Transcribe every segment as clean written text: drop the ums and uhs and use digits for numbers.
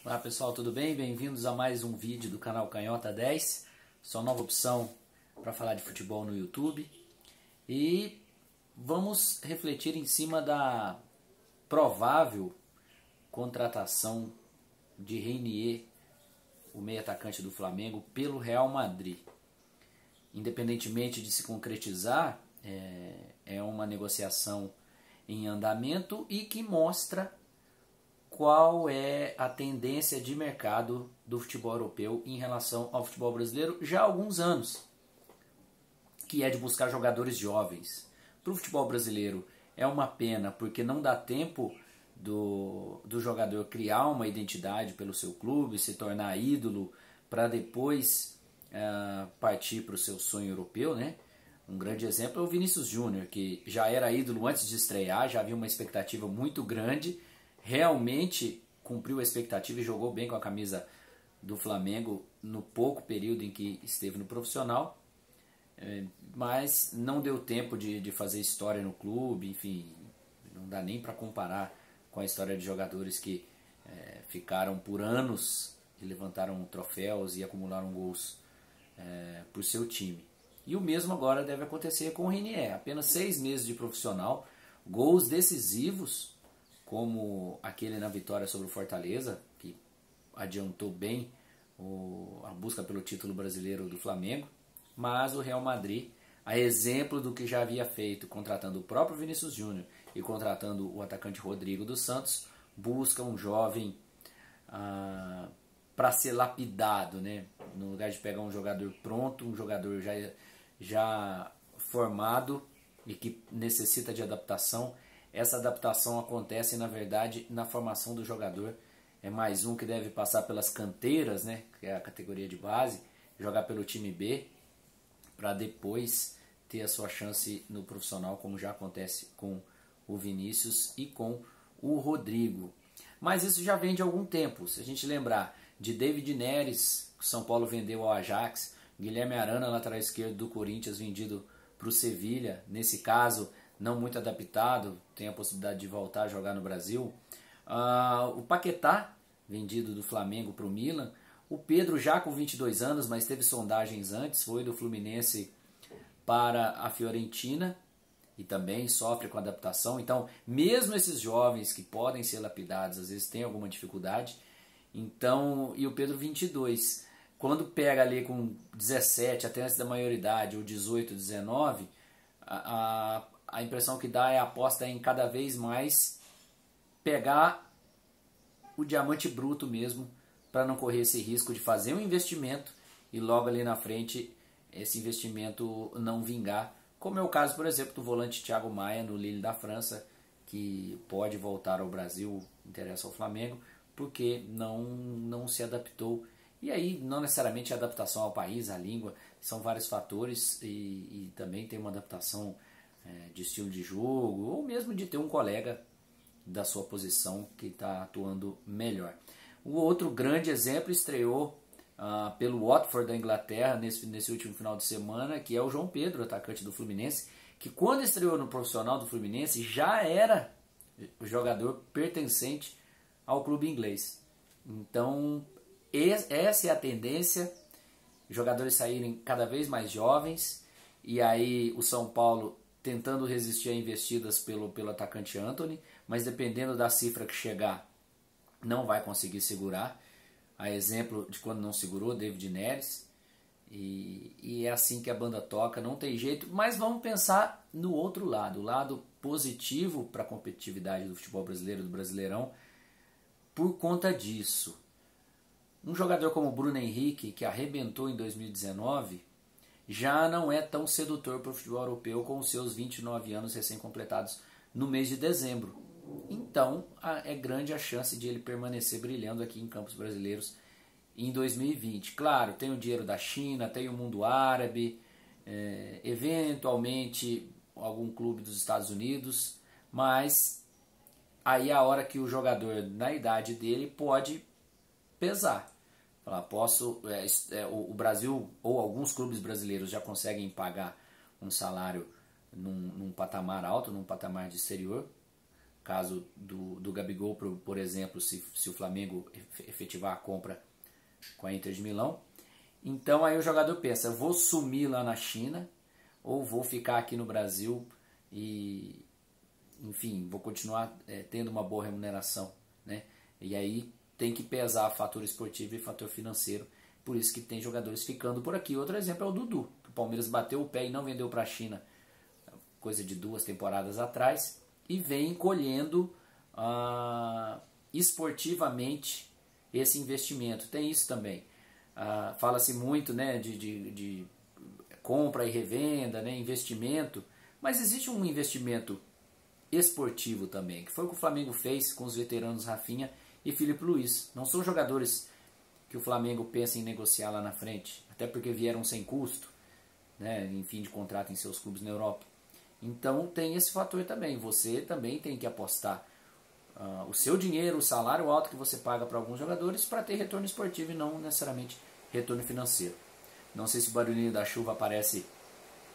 Olá pessoal, tudo bem? Bem-vindos a mais um vídeo do canal Canhota 10, sua nova opção para falar de futebol no YouTube. E vamos refletir em cima da provável contratação de Reinier, o meio-atacante do Flamengo, pelo Real Madrid. Independentemente de se concretizar, é uma negociação em andamento e que mostra qual é a tendência de mercado do futebol europeu em relação ao futebol brasileiro já há alguns anos, que é de buscar jogadores jovens. Para o futebol brasileiro é uma pena, porque não dá tempo do jogador criar uma identidade pelo seu clube, se tornar ídolo, para depois partir para o seu sonho europeu, né? Um grande exemplo é o Vinícius Júnior, que já era ídolo antes de estrear, já havia uma expectativa muito grande, realmente cumpriu a expectativa e jogou bem com a camisa do Flamengo no pouco período em que esteve no profissional, mas não deu tempo de fazer história no clube. Enfim, não dá nem para comparar com a história de jogadores que ficaram por anos e levantaram troféus e acumularam gols por seu time. E o mesmo agora deve acontecer com o Reinier. Apenas 6 meses de profissional, gols decisivos, como aquele na vitória sobre o Fortaleza, que adiantou bem a busca pelo título brasileiro do Flamengo. Mas o Real Madrid, a exemplo do que já havia feito contratando o próprio Vinícius Júnior e contratando o atacante Rodrigo dos Santos, busca um jovem para ser lapidado, né? No lugar de pegar um jogador pronto, um jogador já formado e que necessita de adaptação. Essa adaptação acontece, na verdade, na formação do jogador. É mais um que deve passar pelas canteiras, né, que é a categoria de base, jogar pelo time B, para depois ter a sua chance no profissional, como já acontece com o Vinícius e com o Rodrigo. Mas isso já vem de algum tempo. Se a gente lembrar de David Neres, que o São Paulo vendeu ao Ajax, Guilherme Arana, lateral esquerdo do Corinthians, vendido para o Sevilha, nesse caso não muito adaptado, tem a possibilidade de voltar a jogar no Brasil. O Paquetá, vendido do Flamengo para o Milan. O Pedro, já com 22 anos, mas teve sondagens antes, foi do Fluminense para a Fiorentina e também sofre com adaptação. Então, mesmo esses jovens que podem ser lapidados, às vezes tem alguma dificuldade. Então, e o Pedro, 22, quando pega ali com 17, até antes da maioridade, ou 18, 19, a impressão que dá é a aposta em cada vez mais pegar o diamante bruto mesmo, para não correr esse risco de fazer um investimento e logo ali na frente esse investimento não vingar, como é o caso, por exemplo, do volante Thiago Maia no Lille da França, que pode voltar ao Brasil, interessa ao Flamengo, porque não se adaptou. E aí não necessariamente a adaptação ao país, à língua, são vários fatores, e também tem uma adaptação de estilo de jogo, ou mesmo de ter um colega da sua posição que está atuando melhor. O outro grande exemplo estreou pelo Watford da Inglaterra nesse último final de semana, que é o João Pedro, atacante do Fluminense, que quando estreou no profissional do Fluminense já era o jogador pertencente ao clube inglês. Então essa é a tendência, jogadores saírem cada vez mais jovens, e aí o São Paulo tentando resistir a investidas pelo atacante Antony, mas dependendo da cifra que chegar, não vai conseguir segurar. A exemplo de quando não segurou, David Neres. E é assim que a banda toca, não tem jeito. Mas vamos pensar no outro lado, o lado positivo para a competitividade do futebol brasileiro, do Brasileirão, por conta disso. Um jogador como o Bruno Henrique, que arrebentou em 2019, já não é tão sedutor para o futebol europeu com os seus 29 anos recém-completados no mês de dezembro. Então é grande a chance de ele permanecer brilhando aqui em campos brasileiros em 2020. Claro, tem o dinheiro da China, tem o mundo árabe, eventualmente algum clube dos Estados Unidos, mas aí é a hora que o jogador, na idade dele, pode pesar. O Brasil ou alguns clubes brasileiros já conseguem pagar um salário num patamar alto, num patamar de exterior, caso do Gabigol, por exemplo, se o Flamengo efetivar a compra com a Inter de Milão. Então aí o jogador pensa, vou sumir lá na China ou vou ficar aqui no Brasil e, enfim, vou continuar tendo uma boa remuneração, né? E aí tem que pesar fator esportivo e fator financeiro, por isso que tem jogadores ficando por aqui. Outro exemplo é o Dudu, que o Palmeiras bateu o pé e não vendeu para a China, coisa de 2 temporadas atrás, e vem colhendo esportivamente esse investimento. Tem isso também. Fala-se muito, né, de compra e revenda, né, investimento, mas existe um investimento esportivo também, que foi o que o Flamengo fez com os veteranos Rafinha e Filipe Luiz. Não são jogadores que o Flamengo pensa em negociar lá na frente, até porque vieram sem custo, né, em fim de contrato em seus clubes na Europa. Então tem esse fator também, você também tem que apostar o seu dinheiro, o salário alto que você paga para alguns jogadores para ter retorno esportivo e não necessariamente retorno financeiro. Não sei se o barulhinho da chuva aparece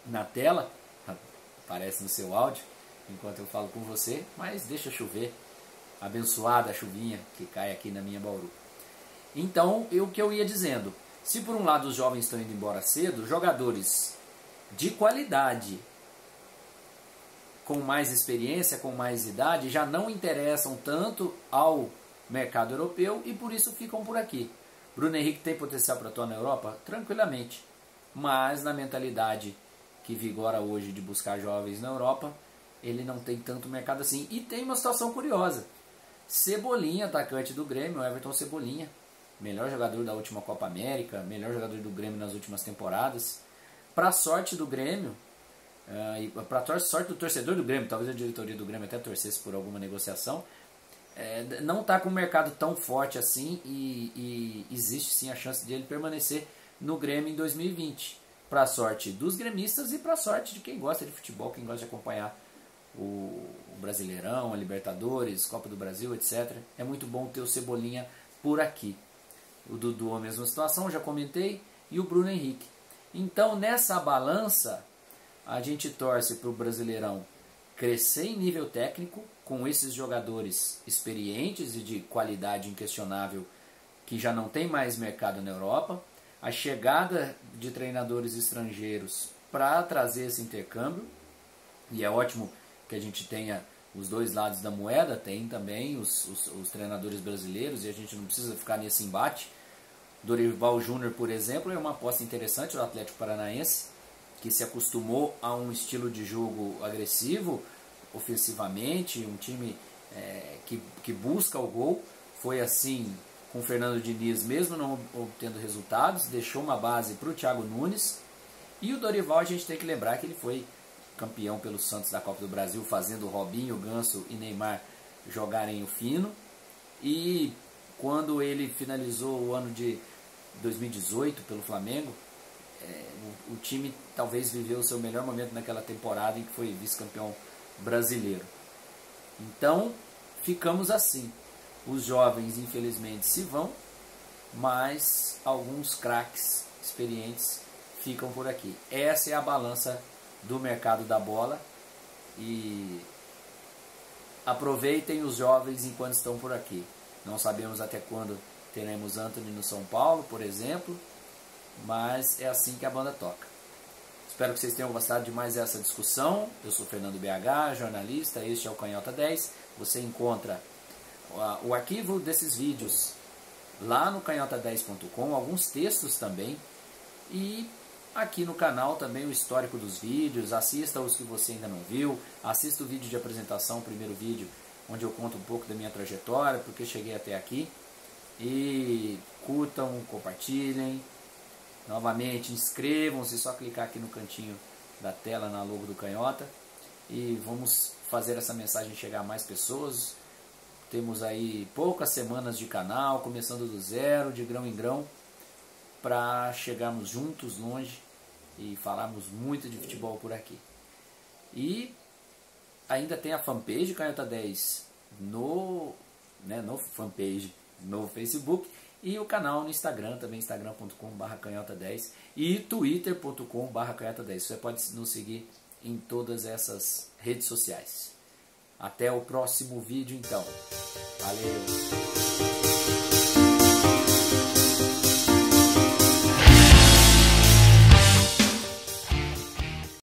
na tela, aparece no seu áudio enquanto eu falo com você, mas deixa chover, abençoada a chuvinha que cai aqui na minha Bauru. Então, o que eu ia dizendo, se por um lado os jovens estão indo embora cedo, jogadores de qualidade, com mais experiência, com mais idade, já não interessam tanto ao mercado europeu e por isso ficam por aqui. Bruno Henrique tem potencial para atuar na Europa? Tranquilamente. Mas na mentalidade que vigora hoje de buscar jovens na Europa, ele não tem tanto mercado assim. E tem uma situação curiosa. Cebolinha, atacante do Grêmio, Everton Cebolinha, melhor jogador da última Copa América, melhor jogador do Grêmio nas últimas temporadas. Para sorte do Grêmio, e para sorte do torcedor do Grêmio, talvez a diretoria do Grêmio até torcesse por alguma negociação, não está com um mercado tão forte assim e existe sim a chance de ele permanecer no Grêmio em 2020. Para sorte dos gremistas e para sorte de quem gosta de futebol, quem gosta de acompanhar o Brasileirão, a Libertadores, Copa do Brasil, etc. É muito bom ter o Cebolinha por aqui. O Dudu a mesma situação, já comentei, e o Bruno Henrique. Então nessa balança a gente torce para o Brasileirão crescer em nível técnico, com esses jogadores experientes e de qualidade inquestionável que já não tem mais mercado na Europa, a chegada de treinadores estrangeiros para trazer esse intercâmbio, e é ótimo que a gente tenha os dois lados da moeda, tem também os treinadores brasileiros e a gente não precisa ficar nesse embate. Dorival Júnior, por exemplo, é uma aposta interessante do Atlético Paranaense, que se acostumou a um estilo de jogo agressivo, ofensivamente, um time que busca o gol. Foi assim com o Fernando Diniz, mesmo não obtendo resultados, deixou uma base para o Thiago Nunes. E o Dorival, a gente tem que lembrar que ele foi campeão pelo Santos da Copa do Brasil, fazendo Robinho, Ganso e Neymar jogarem o fino. E quando ele finalizou o ano de 2018 pelo Flamengo, o time talvez viveu o seu melhor momento naquela temporada em que foi vice-campeão brasileiro. Então ficamos assim. Os jovens infelizmente se vão, mas alguns craques experientes ficam por aqui. Essa é a balança do mercado da bola e aproveitem os jovens enquanto estão por aqui. Não sabemos até quando teremos Antony no São Paulo, por exemplo, mas é assim que a banda toca. Espero que vocês tenham gostado de mais essa discussão. Eu sou Fernando BH, jornalista, este é o Canhota 10. Você encontra o arquivo desses vídeos lá no canhota10.com, alguns textos também, e aqui no canal também o histórico dos vídeos. Assista os que você ainda não viu, assista o vídeo de apresentação, o primeiro vídeo, onde eu conto um pouco da minha trajetória, porque cheguei até aqui, e curtam, compartilhem. Novamente, inscrevam-se, só clicar aqui no cantinho da tela, na logo do Canhota, e vamos fazer essa mensagem chegar a mais pessoas. Temos aí poucas semanas de canal, começando do zero, de grão em grão, para chegarmos juntos, longe, e falarmos muito de futebol por aqui. E ainda tem a fanpage Canhota 10 no fanpage no Facebook, e o canal no Instagram, também instagram.com/canhota10 e twitter.com/canhota10. Você pode nos seguir em todas essas redes sociais. Até o próximo vídeo então. Valeu!